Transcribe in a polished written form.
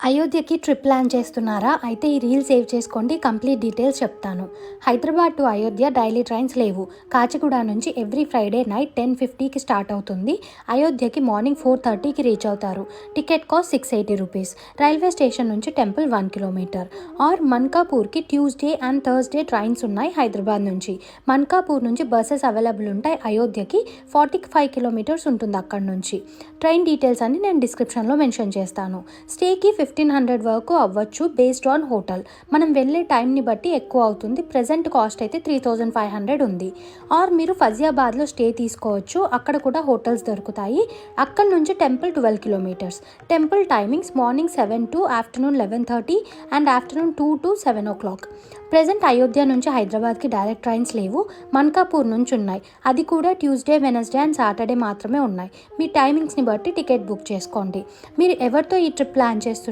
అయోధ్యకి trip plan చేస్తున్నారా? అయితే ఈ రీల్ సేవ్ చేసుకోండి. కంప్లీట్ డీటెయిల్స్ చెప్తాను. Hyderabad to Ayodhya daily trains లేవు. కాచిగూడ నుంచి ఎవ్రీ ఫ్రైడే నైట్ 10:50కి స్టార్ట్ అవుతుంది. అయోధ్యకి మార్నింగ్ 4:30కి రీచ్ అవుతారు. Ticket cost ₹680. రైల్వే స్టేషన్ నుంచి టెంపుల్ 1 కిలోమీటర్. ఆర్ మన్కాపూర్కి ట్యూస్డే అండ్ థర్స్డే ట్రైన్స్ ఉన్నాయి హైదరాబాద్ నుంచి. మన్కాపూర్ నుంచి బస్సెస్ అవైలబుల్ ఉంటాయి. అయోధ్యకి 45 కిలోమీటర్స్ ఉంటుంది అక్కడ నుంచి. ట్రైన్ డీటెయిల్స్ అన్ని నేను డిస్క్రిప్షన్లో మెన్షన్ చేస్తాను. స్టేకి 1500 వరకు అవ్వచ్చు బేస్డ్ ఆన్ హోటల్. మనం వెళ్ళే టైంని బట్టి ఎక్కువ అవుతుంది. ప్రెజెంట్ కాస్ట్ అయితే 3500 ఉంది. ఆర్ మీరు ఫజియాబాద్లో స్టే తీసుకోవచ్చు. అక్కడ కూడా హోటల్స్ దొరుకుతాయి. అక్కడ నుంచి temple 12 kilometres. Temple timings morning 7 to afternoon 11:30 and afternoon 2 to 7 o'clock. Present Ayodhya నుంచి హైదరాబాద్కి డైరెక్ట్ ట్రైన్స్ లేవు. మన్కాపూర్ నుంచి ఉన్నాయి. అది కూడా ట్యూస్డే, వెనస్డే అండ్ సాటర్డే మాత్రమే ఉన్నాయి. మీ టైమింగ్స్ని బట్టి టికెట్ బుక్ చేసుకోండి. మీరు ఎవరితో ఈ ట్రిప్ ప్లాన్ చేస్తున్నారు?